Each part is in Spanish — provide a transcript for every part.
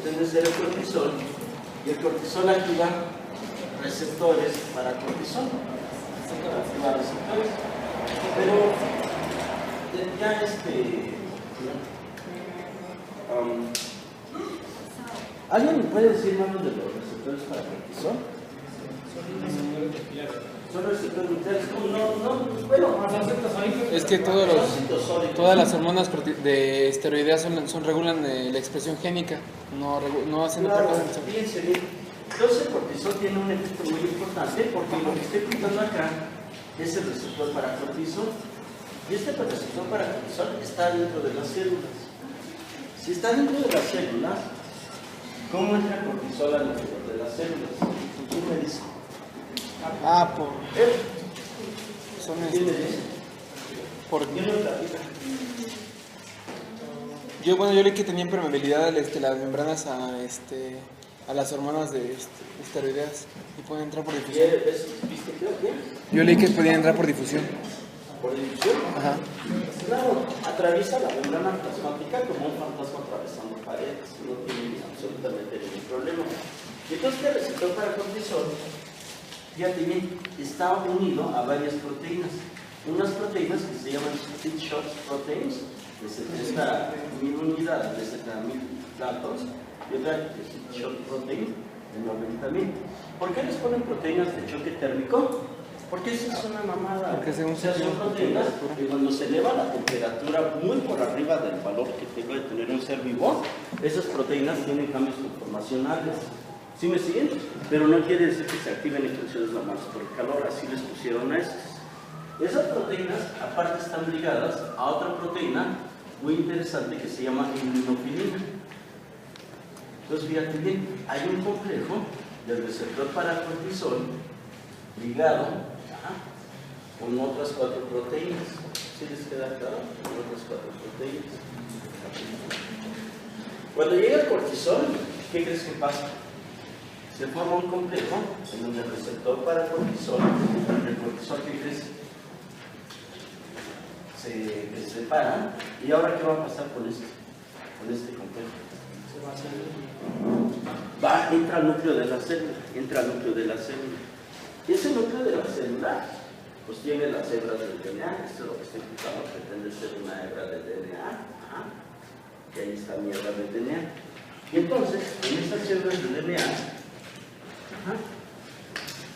pretende ser el cortisol, y el cortisol activa receptores para cortisol. Activa receptores. Pero ya ¿alguien me puede decir más de los receptores para cortisol? Son receptores nucleares. Es que todas las hormonas de esteroideas regulan la expresión génica, no hacen otra cosa. Fíjense bien. Entonces el cortisol tiene un efecto muy importante porque lo que estoy pintando acá es el receptor para cortisol. Y este receptor para cortisol está dentro de las células. Si está dentro de las células, ¿cómo entra cortisol al interior de las células? ¿Quién me dice? ¿Quién me dice? ¿Quién lo platica? Yo leí que tenían permeabilidad las membranas a las hormonas de esteroideas y pueden entrar por difusión. ¿Viste qué? Yo leí que podían entrar por difusión. ¿Por difusión? Ajá. Claro, atraviesa la membrana plasmática como un fantasma atravesando paredes. No tiene absolutamente ningún problema. Y entonces el receptor para cortisol, fíjate bien, está unido a varias proteínas. Unas proteínas que se llaman split shot proteins, de 70.000 unidades, de 70.000 platos, y otra split shot protein de 90.000. ¿Por qué les ponen proteínas de choque térmico? Porque eso es una mamada. Porque según son proteínas que cuando se eleva la temperatura muy por arriba del valor que tenga de tener un ser vivo, esas proteínas tienen cambios conformacionales. ¿Sí me siguen? Pero no quiere decir que se activen en funciones normales por el calor, así les pusieron a estas. Esas proteínas, aparte, están ligadas a otra proteína muy interesante que se llama inmunofilina. Entonces, fíjate bien, hay un complejo del receptor para cortisol ligado con otras 4 proteínas. ¿Sí les queda claro? Con otras 4 proteínas. Cuando llega el cortisol, ¿qué crees que pasa? Se forma un complejo en donde el receptor para cortisol, el cortisol, ¿qué crees? Se separa. ¿Y ahora qué va a pasar con este complejo? Entra al núcleo de la célula, y ese núcleo de la célula pues tiene las hebras del DNA. Esto es lo que estoy explicando, pretende ser una hebra del DNA. Y ahí está mi hebra del DNA. Y entonces, en estas hebras del DNA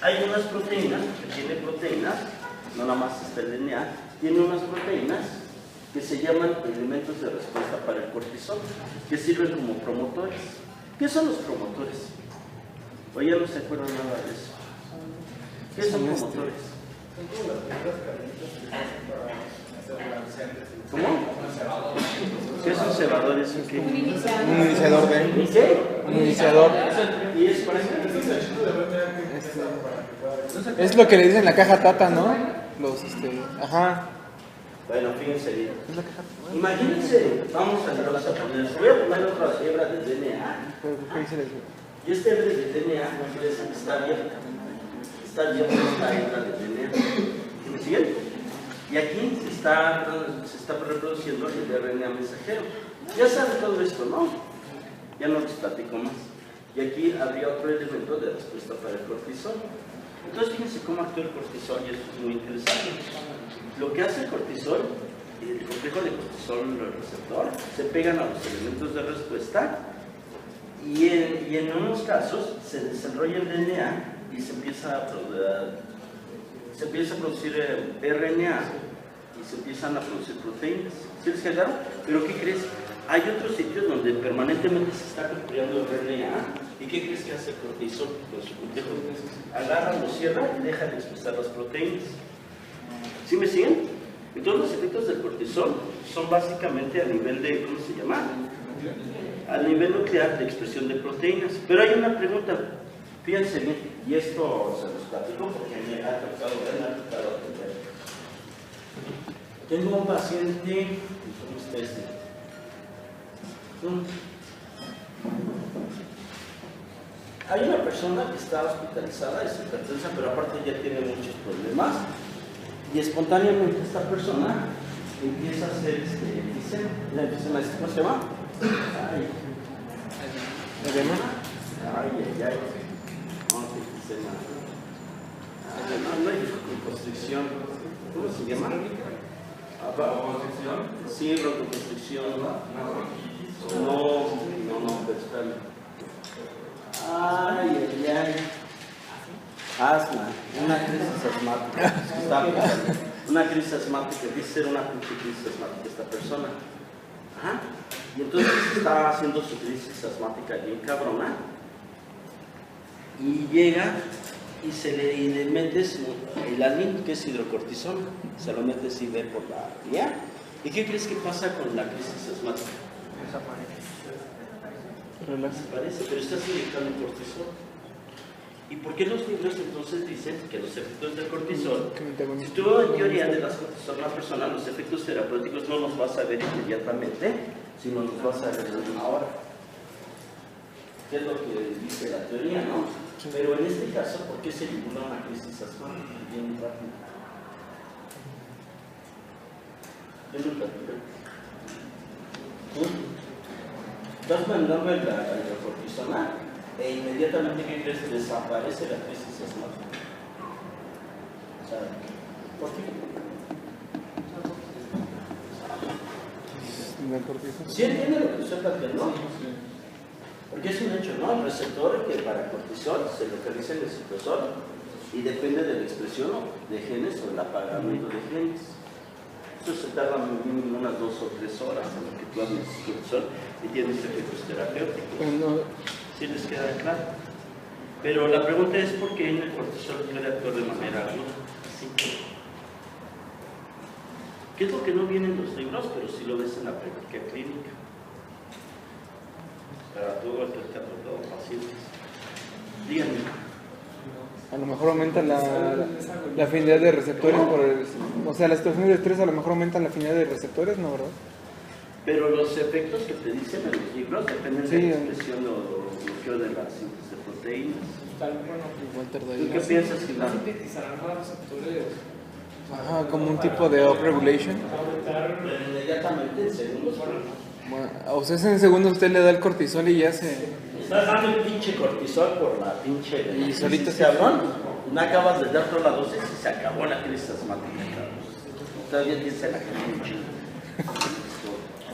hay unas proteínas, no nada más está el DNA, tiene unas proteínas que se llaman elementos de respuesta para el cortisol, que sirven como promotores. ¿Qué son los promotores? O ya no se acuerdan nada de eso. ¿Qué son promotores? ¿Cómo? ¿Qué son cebadores? Un iniciador de... ¿Qué? Un iniciador. ¿Y es para Es lo que le dicen la caja Tata, ¿no? Ajá. Bueno, fíjense bien. Imagínense, vamos a poner, voy a poner otra hebra de DNA. Y esta hebra de DNA está abierta. Está abierta esta hebra de DNA. ¿Me siguen? Y aquí se está reproduciendo el RNA mensajero. Ya saben todo esto, ¿no? Ya no les platico más. Y aquí habría otro elemento de respuesta para el cortisol. Entonces fíjense cómo actúa el cortisol, y esto es muy interesante. Lo que hace el cortisol, el complejo de cortisol, el receptor, se pegan a los elementos de respuesta, y en unos casos se desarrolla el DNA y se empieza a producir RNA y se empiezan a producir proteínas. ¿Sí les quedaron? Pero ¿qué crees? Hay otros sitios donde permanentemente se está recreando el RNA. ¿Y qué crees que hace el cortisol con su complejo? Agarra, lo cierra y deja de expresar las proteínas. ¿Sí me siguen? Entonces los efectos del cortisol son básicamente a nivel de, ¿cómo se llama? A nivel nuclear de expresión de proteínas. Pero hay una pregunta, fíjense bien, y esto se los platico porque me ha tocado atender. Tengo un paciente, ¿cómo está este? Hay una persona que está hospitalizada, es hipertensa, pero aparte ya tiene muchos problemas, y espontáneamente esta persona empieza a hacer enfisema. ¿Cómo se llama? ¿Edema? Ay. Vamos a sistema. No hay constricción. ¿Cómo se llama? ¿Constricción? Sí, broncoconstricción. No, espérame. Ay. Asma, una crisis asmática. Una crisis asmática, dice ser una crisis asmática esta persona. Ajá. Y entonces está haciendo su crisis asmática bien cabrona. Y llega y le metes el Almin, que es hidrocortisona. Se lo metes y ve por la vía. ¿Y qué crees que pasa con la crisis asmática? Desaparece, pero estás inyectando cortisol. ¿Y por qué los libros entonces dicen que los efectos del cortisol, si tú en teoría le das cortisol a una persona, los efectos terapéuticos no los vas a ver inmediatamente, sino los vas a ver en una hora? ¿Qué es lo que dice la teoría, no? Pero en este caso, ¿por qué se vincula una crisis asmática? Bien rápido. Estás mandando la hidrocortisona e inmediatamente, ¿qué crees? Desaparece la crisis asmática. O sea, ¿por qué? ¿Sí entiende lo que estoy planteando? Porque es un hecho, ¿no? El receptor que para cortisol se localiza en el citosol y depende de la expresión de genes o el apagamiento de genes. Eso se tarda mínimo unas 2 o 3 horas en lo que tú haces cortisol y tienes efectos terapéuticos. ¿Sí les queda claro? Pero la pregunta es ¿por qué el cortisol puede actuar de manera aguda? ¿Sí? ¿Qué es lo que no viene en los libros, pero sí lo ves en la práctica clínica? Para todo el que ha tratado pacientes. Díganme. A lo mejor aumenta la afinidad de receptores por el, o sea, las situaciones de estrés a lo mejor aumentan la afinidad de receptores, ¿no, verdad? Pero los efectos que te dicen en los libros dependen de la expresión o bloqueo de la síntesis de proteínas. ¿Tú qué piensas, Gilán? ¿Sintetizarán más receptores? Ajá, como un tipo de up-regulation. Pero inmediatamente en segundos. Bueno, o sea, en segundos usted le da el cortisol y ya se... Estás dando el pinche cortisol por la pinche... Y solito se cabrón. No acabas de dar toda la dosis y se acabó la crisis asmática, cabrón. Todavía tienes la gente un chingo.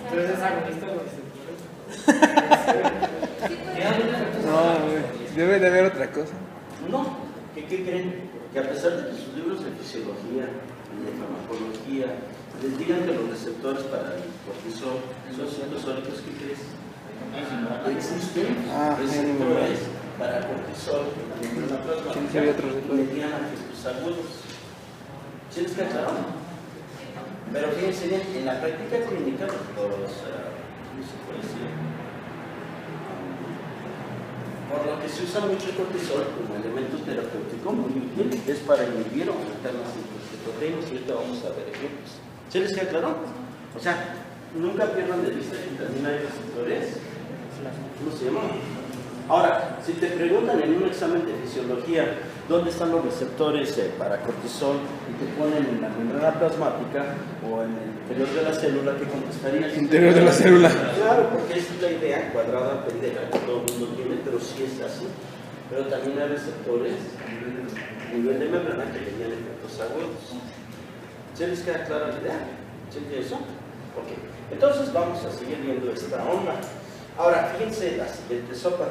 Entonces es agonista los receptores. No, debe de haber otra cosa. No, ¿qué creen? Que a pesar de que sus libros de fisiología y de farmacología les digan que los receptores para el cortisol son citosólicos, ¿qué crees? Existen receptores para cortisol en la membrana plasmática y median a efectos agudos. ¿Sí les queda claro? Pero fíjense bien, en la práctica clínica ¿cómo se puede decir? Por lo que se usa mucho el cortisol como elemento terapéutico muy útil es para inhibir o aumentar las síntesis de proteínas y ahorita vamos a ver ejemplos. ¿Sí les queda claro? O sea, nunca pierdan de vista que también hay receptores. ¿Cómo se llama? Ahora, si te preguntan en un examen de fisiología dónde están los receptores para cortisol y te ponen en la membrana plasmática o en el interior de la célula, ¿qué contestarías? Interior de la célula. Claro, porque esa es la idea cuadrada pendeja que todo el mundo tiene, pero sí es así. Pero también hay receptores a nivel de membrana que tenían efectos agudos. ¿Se les queda clara la idea? ¿Sí entiende eso? Ok. Entonces vamos a seguir viendo esta onda. Ahora, fíjense la siguiente sopa.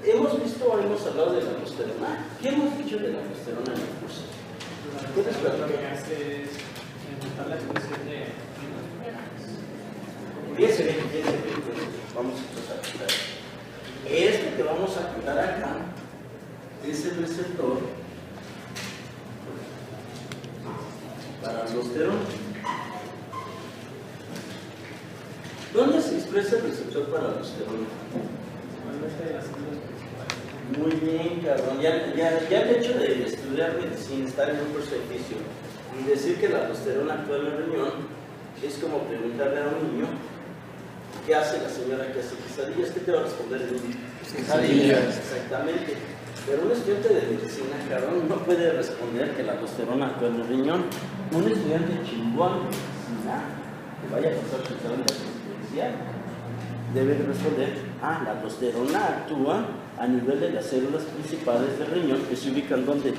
Hemos hablado de la aldosterona. ¿Qué hemos dicho de la aldosterona en el curso? ¿Puedes platicar? Lo que hace es aumentar la expresión de... Fíjense bien. Vamos a empezar. Este que vamos a apuntar acá es el receptor para aldosterona. ¿Dónde se expresa el receptor para aldosterona? Muy bien, cabrón. Ya el hecho de estudiar medicina, estar en un curso de fisio y decir que la aldosterona actúa en el riñón es como preguntarle a un niño ¿qué hace la señora que hace quesadillas? ¿Qué te va a responder el niño? Quesadillas. Exactamente. Pero un estudiante de medicina, cabrón, no puede responder que la aldosterona actúa en el riñón. Un estudiante chingón de medicina que vaya a pasar su examen de asistencia debe de responder, la aldosterona actúa a nivel de las células principales del riñón que se ubican donde.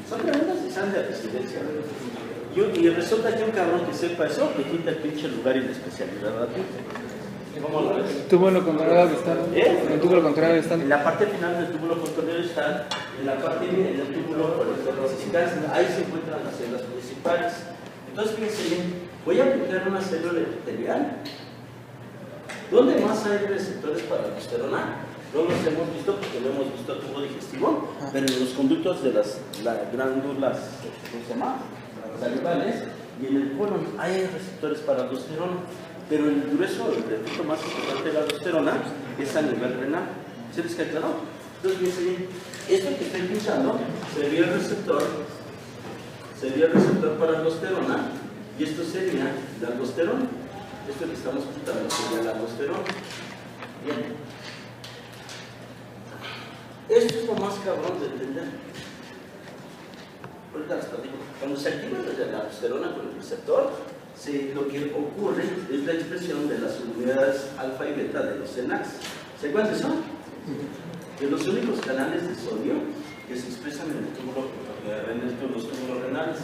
Son preguntas que salen de residencia. Y resulta que un cabrón que sepa eso, le quita el pinche lugar y la especialidad a ti. ¿Cómo lo ves? Túbulo contrario distal. El túbulo contrario distal. En la parte final del túbulo contrario distal, en la parte del túbulo distal, ahí se encuentran las células principales. Entonces, fíjense bien, voy a aplicar una célula epitelial. ¿Dónde más hay receptores para aldosterona? No los hemos visto porque no hemos visto el tubo digestivo, pero en los conductos de las glándulas, ¿cómo se llama? Salivales, y en el colon hay receptores para aldosterona, pero el grueso, el efecto más importante de la aldosterona es a nivel renal. ¿Se les queda claro? Entonces, fíjense bien, esto que estoy pinchando sería el receptor para aldosterona, y esto sería la aldosterona. Esto que estamos quitando sería la aldosterona. Bien. Esto es lo más cabrón de entender. Ahorita les platico. Cuando se activa la aldosterona con el receptor, lo que ocurre es la expresión de las unidades alfa y beta de los CNACs. ¿Se acuerdan de eso? De los únicos canales de sodio que se expresan en los túbulos renales.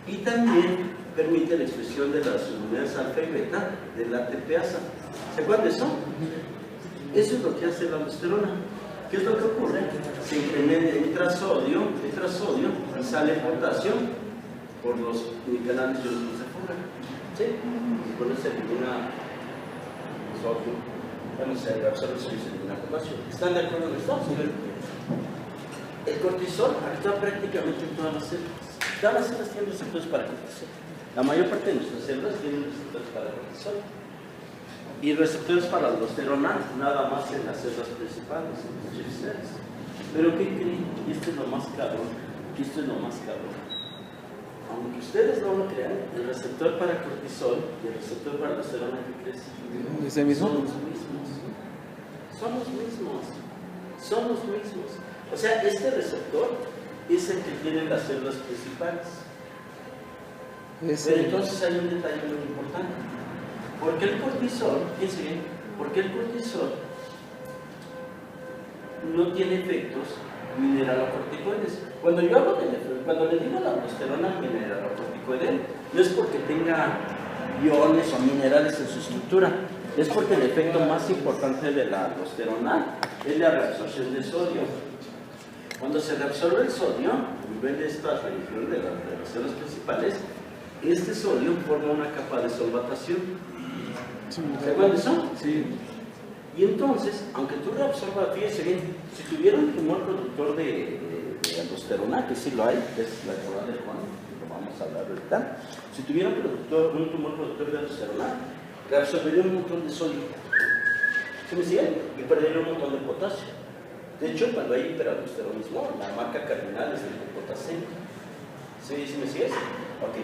Y también permite la expresión de las unidades alfa y beta de la ATPasa. ¿Se acuerdan de eso? Eso es lo que hace la aldosterona. ¿Qué es lo que ocurre? Se entra sodio y sale potasio por los canales de los fuga. ¿Sí? Y con eso se elimina sodio. Vamos a absorber sodio y se elimina potasio. ¿Están de acuerdo en esto? El cortisol actúa prácticamente en todas las células. Todas las células tienen receptores para cortisol. La mayor parte de nuestras células tienen receptores para cortisol. Y receptores para aldosterona, nada más en las células principales, en los G cells. Pero ¿qué creen? Y esto es lo más cabrón. Aunque ustedes no lo crean, el receptor para cortisol y el receptor para aldosterona, ¿qué crees? ¿Es el mismo? Son los mismos. O sea, este receptor es el que tienen las células principales. Pero entonces hay un detalle muy importante. ¿Por qué el cortisol, fíjense bien, por qué el cortisol no tiene efectos mineralocorticoides? Cuando le digo la aldosterona mineralocorticoide, no es porque tenga iones o minerales en su estructura, es porque el efecto más importante de la aldosterona es la reabsorción de sodio. Cuando se reabsorbe el sodio, a nivel de esta región de las células principales, este sodio forma una capa de solvatación. ¿Se acuerdan de eso? Sí. Y entonces, aunque tú reabsorbas, fíjense bien, si tuviera un tumor productor de aldosterona, que sí lo hay, que es la enfermedad de Juan, lo vamos a hablar ahorita, si tuviera un tumor productor de aldosterona, reabsorbería un montón de sodio. ¿Sí me siguen? Y perdería un montón de potasio. De hecho, cuando hay hiperaldosteronismo, la marca cardinal es el hipopotasio. ¿Sí me sigues? Ok.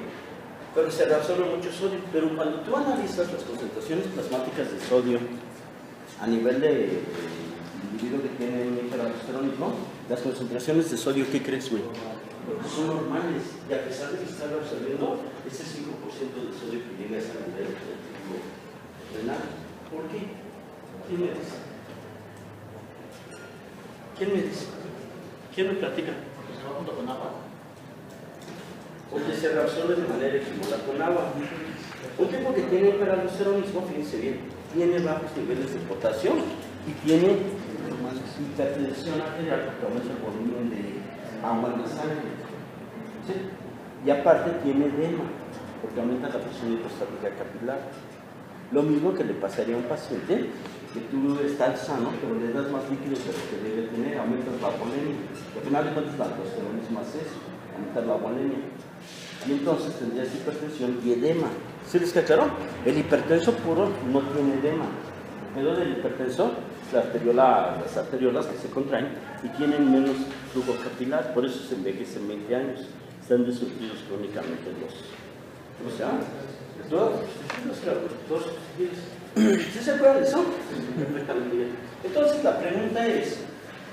Pero se reabsorbe mucho sodio. Pero cuando tú analizas las concentraciones plasmáticas de sodio a nivel de individuo que tiene un hiperaldosteronismo, las concentraciones de sodio, ¿qué crees, güey? Son normales. Y a pesar de que está absorbiendo ese 5% de sodio que llega a ese nivel del tipo renal. ¿Por qué? ¿Quién me dice? ¿Quién me platica? Porque se va junto con agua. Porque se reabsorbe de manera equimolar con agua. Un tipo que tiene hiperaldosteronismo, fíjense bien, tiene bajos niveles de potasio y tiene hipertensión arterial porque aumenta el volumen de agua en la sangre. ¿Sí? Y aparte tiene edema porque aumenta la presión hidrostática capilar. Lo mismo que le pasaría a un paciente que tú estás sano, pero le das más líquido de lo que debe tener, aumentas la volemia. Al final de cuentas, la aldosteronismo es eso, aumentar la volemia. Y entonces tendrías hipertensión y edema. ¿Sí les queda claro? El hipertenso puro no tiene edema. Pero del hipertenso, las arteriolas que se contraen y tienen menos flujo capilar, por eso se envejecen 20 años. Están desurtidos crónicamente los. ¿Cómo se llama? Todos. ¿Sí se acuerdan de eso? Perfectamente bien. Entonces la pregunta es,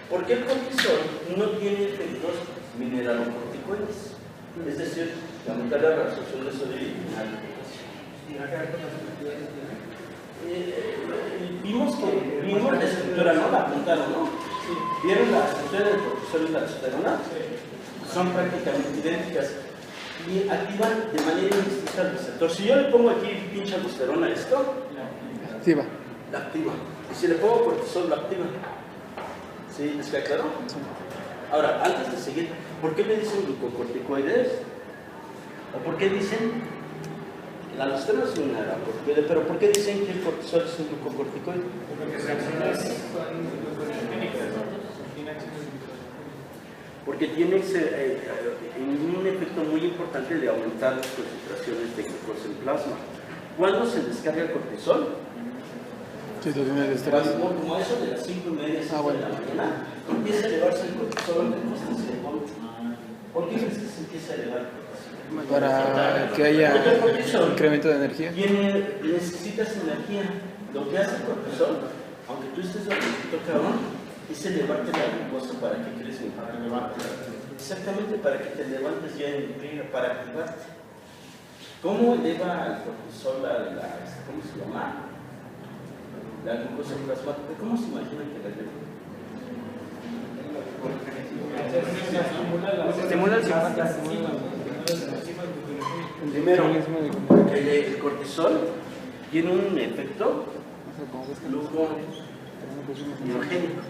¿por qué el cortisol no tiene efectos mineralocorticoides? Es decir, aumentar la reabsorción de sodio y eliminar la potasio. vimos la estructura, ¿no? La apuntaron, ¿no? ¿Vieron la estructura del cortisol y la aldosterona? Son prácticamente idénticas y activan de manera indistinta el receptor. Si yo le pongo aquí pinche aldosterona a esto, Activa. la activa. Y si le pongo cortisol, la activa. ¿Sí? ¿Les queda claro? Sí. Ahora, antes de seguir, ¿por qué le dicen glucocorticoides? ¿O por qué dicen la aldosterona es un corticoide, pero por qué dicen que el cortisol es un glucocorticoide? Porque se accionan con gluconeogénicas, ¿no? Tiene acciones gluconeogénicas. Porque tiene un efecto muy importante de aumentar las concentraciones de glucosa en plasma. ¿Cuándo se descarga el cortisol? Situaciones de estrés. Como eso de las 5:30, 6 bueno. de la mañana, empieza a elevarse el cortisol. ¿Por qué crees que se empieza a elevar el cortisol? Para que haya Porque el cortisol incremento de energía. necesitas energía. Lo que hace el cortisol, aunque tú estés dormidito, cabrón, es elevarte la glucosa para que crees para levantarte. Exactamente, para que te levantes ya en pie, para activarte. ¿Cómo eleva el cortisol ¿cómo se llama? La glucosa plasmática. ¿Cómo se imagina que la eleva? Estimula el sistema. Primero, el cortisol tiene un efecto gluconeogénico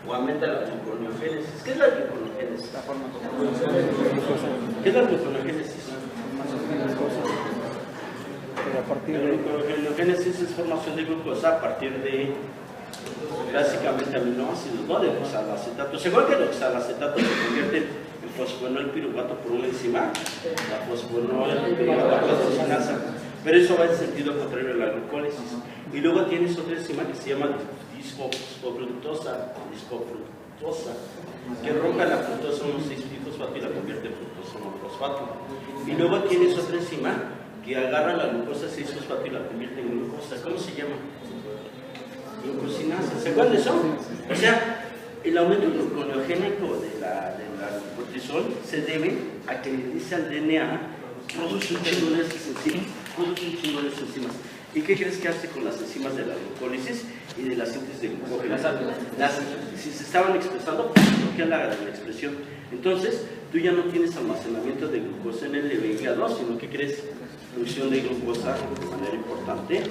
o aumenta la gluconeogénesis. ¿Qué es la gluconeogénesis? ¿Qué es la gluconeogénesis? Pero a partir La de gluconeogénesis es formación de glucosa a partir de básicamente aminoácidos, ¿no? De oxalacetato. Igual que el oxalacetato se convierte en fosfonol piruvato por una enzima, la fosfonol piruvato. Pero eso va en sentido contrario a la glucólisis. Y luego tienes otra enzima que se llama discofructosa, que rompe la fructosa 1,6-fosfato y la convierte en fructosa 1-fosfato. Y luego tienes otra enzima que agarra la glucosa 6-fosfato y la convierte en glucosa. ¿Cómo se llama? Glucosinasa. ¿Se acuerdan de eso? O sea, el aumento gluconeogénico de la cortisol se debe a que le dice al DNA produce un chingo de esas enzimas. ¿Y qué crees que hace con las enzimas de la glucólisis y de la síntesis de glucógeno? Si se estaban expresando, bloquea la expresión. Entonces, tú ya no tienes almacenamiento de glucosa en el hígado, sino que crees producción de glucosa de manera importante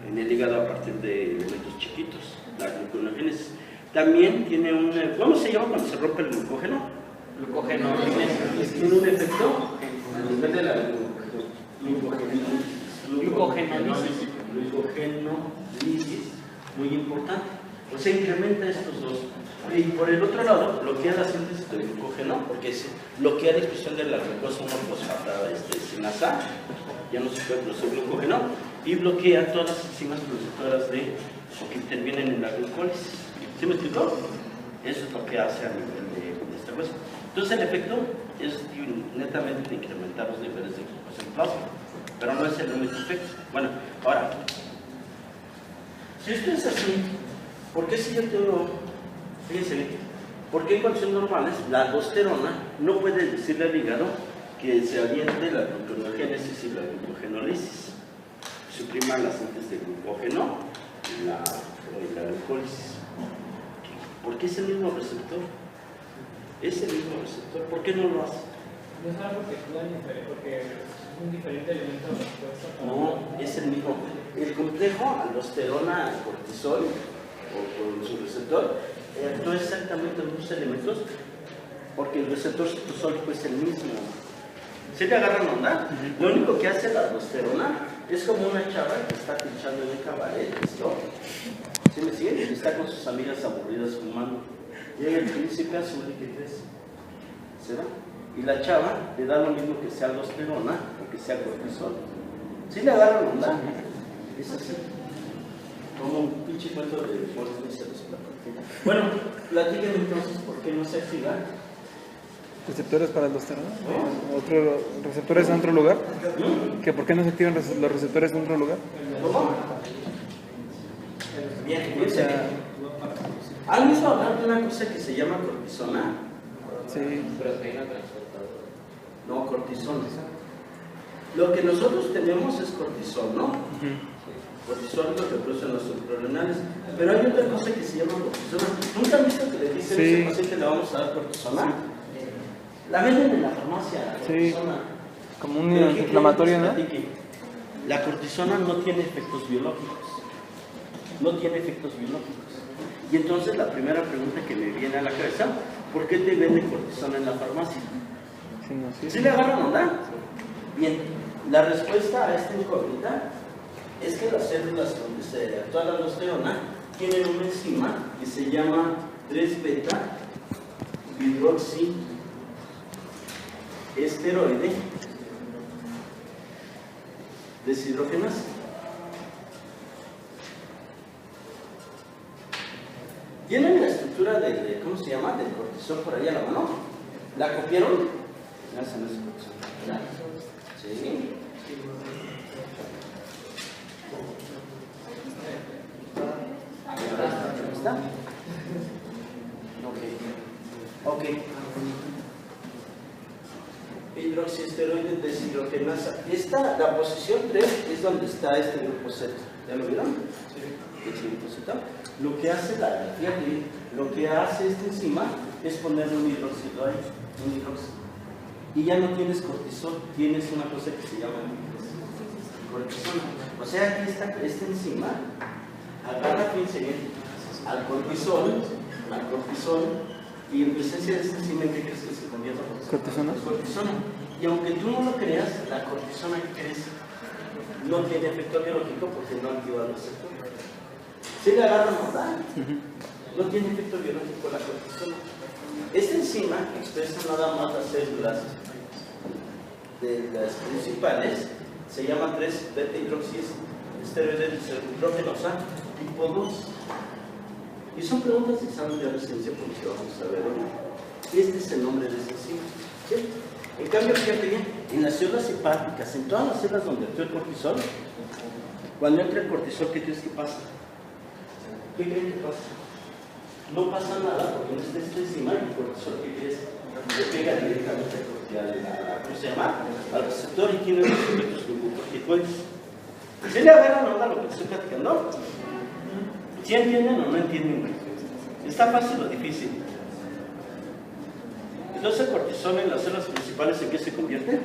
en el hígado a partir de elementos chiquitos, la gluconeogénesis. También tiene ¿cómo se llama cuando se rompe el glucógeno? Glucogenólisis. Tiene un efecto a nivel de la glucogenólisis muy importante. O sea, incrementa estos dos. Y por el otro lado, bloquea la síntesis de glucógeno, porque bloquea la expresión de la glucosa 1-fosfata sinasa, ya no se puede producir glucógeno, y bloquea todas las enzimas productoras que intervienen en la glucólisis. ¿Sí me explicó? Eso es lo que hace a nivel de esta cosa. Entonces el efecto es netamente de incrementar los niveles de glucosa en plasma, pero no es el único efecto. Bueno, ahora, si esto es así, ¿por qué si yo tengo, fíjense bien, por qué en condiciones normales la aldosterona no puede decirle al hígado que se aviente la gluconeogénesis y la glucogenólisis? Suprima la síntesis de glucógeno y la glucólisis. ¿Por qué es el mismo receptor? Es el mismo receptor. ¿Por qué no lo hace? No es algo que actúa porque es un diferente elemento de respuesta. No, es el mismo. El complejo aldosterona-cortisol, o con su receptor, actúa exactamente en dos elementos, porque el receptor citosólico es el mismo. ¿Se le agarran onda? Lo único que hace la aldosterona es como una chava que está pinchando en un cabaret, ¿no? ¿Sí me siguen? Y está con sus amigas aburridas fumando. Llega el príncipe azul y ¿qué crees? Se va. Y la chava le da lo mismo que sea aldosterona o que sea cortisol. ¿Sí le agarran onda? Es así. Como un pinche cuento de Walt Disney. Bueno, platíquenme entonces por qué no se activa. receptores para aldosterona. ¿Otro receptores en otro lugar? ¿Que por qué no se activan los receptores en otro lugar? ¿Cómo? Bien, bien. ¿Han oído hablar de una cosa que se llama cortisona? Sí. Proteína transportadora. No, cortisona. Lo que nosotros tenemos es cortisol, ¿no? Cortisol es lo que producen los suprarrenales. Pero hay otra cosa que se llama cortisona. ¿Nunca han visto que le dicen a ese paciente le vamos a dar cortisona? La venden en la farmacia, la cortisona. Como un inflamatorio, ¿no? La cortisona no tiene efectos biológicos. No tiene efectos biológicos. Y entonces la primera pregunta que me viene a la cabeza, ¿por qué te venden cortisona en la farmacia? ¿Sí le agarran onda? Bien, la respuesta a esta incógnita es que las células donde se actúa la aldosterona tienen una enzima que se llama 3-beta hidroxiesteroide deshidrogenasa. ¿Tienen la estructura de ¿cómo se llama? Del cortisol por ahí a la mano. ¿La copiaron? Ya se nos cortisol. Sí. ¿Está? Ok. Hidroxiesteroide deshidrogenasa. La posición 3 es donde está este grupo Z. ¿Ya lo vieron? Este grupo Z. Lo que hace esta enzima es ponerle un hidróxido ahí, un hidróxido. Y ya no tienes cortisol, tienes una cosa que se llama cortisona. O sea, aquí está esta enzima, agarra, fíjense bien, al cortisol, y en presencia de esta enzima, ¿qué crees que se convierte? ¿Cortisona? Cortisona. Y aunque tú no lo creas, la cortisona, ¿qué crees? No tiene efecto biológico porque no activa el receptor. ¿Sí le agarran mortal? No tiene efecto biológico la cortisona. Esta enzima expresa nada más las células de las principales, se llama 3-beta hidroxiesteroide deshidrogenasa tipo 2. Y son preguntas de examen de residencia porque vamos a ver hoy. Este es el nombre de esta enzima. ¿Sí? En cambio, fíjate bien, en las células hepáticas, en todas las células donde actúa el cortisol, cuando entra el cortisol, ¿qué crees que pasa? ¿Qué creen que pasa? No pasa nada porque no está esta enzima y el cortisol, ¿qué crees? Le pega directamente al receptor y tiene los efectos glucocorticoides. ¿Sí le agarran onda lo que te estoy platicando? ¿Sí entienden o no entienden? ¿Está fácil o difícil? Entonces el cortisol en las células principales, ¿en qué se convierte? En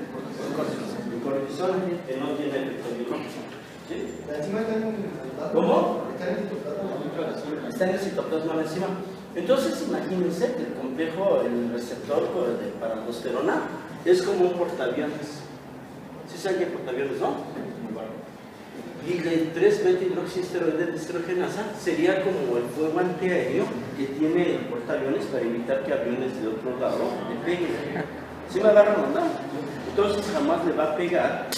cortisol que no tiene efecto biológico. ¿Sí? ¿Cómo? Está en el citoplasma la enzima. Entonces imagínense que el complejo, el receptor para aldosterona es como un portaaviones. ¿Sí saben qué portaaviones, no? Y el 3-beta hidroxiesteroide deshidrogenasa sería como el fuego antiaéreo que tiene el portaaviones para evitar que aviones de otro lado le peguen. ¿Sí me agarran onda? Entonces jamás le va a pegar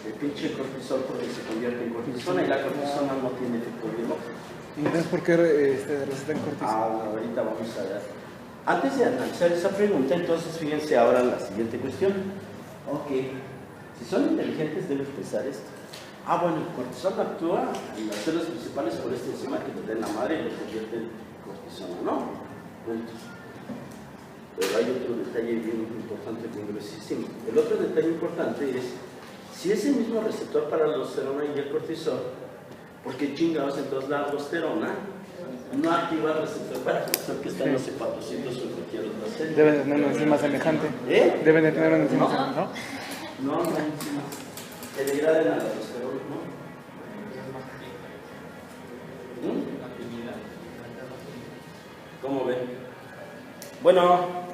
el pinche cortisol porque se convierte en cortisona y la cortisona no tiene efecto biológico. Entonces, ¿por qué recetan cortisol? Ahorita vamos a ver. Antes de analizar esa pregunta, entonces fíjense ahora en la siguiente cuestión. Ok, si son inteligentes deben pensar esto. Bueno, el cortisol actúa en las células principales por esta enzima que le da en la madre y lo convierte en cortisona, ¿no? Pero hay otro detalle bien importante, congruosísimo. El otro detalle importante es, si es el mismo receptor para la aldosterona y el cortisol, ¿por qué chingados entonces la aldosterona no activa el receptor para el cortisol que está en los hepatocitos o en cualquier otra célula? Deben de tener una enzima semejante. Deben de tener una enzima semejante, ¿no? No hay enzimas que degraden a la aldosterona, ¿no? ¿Cómo ven? Bueno.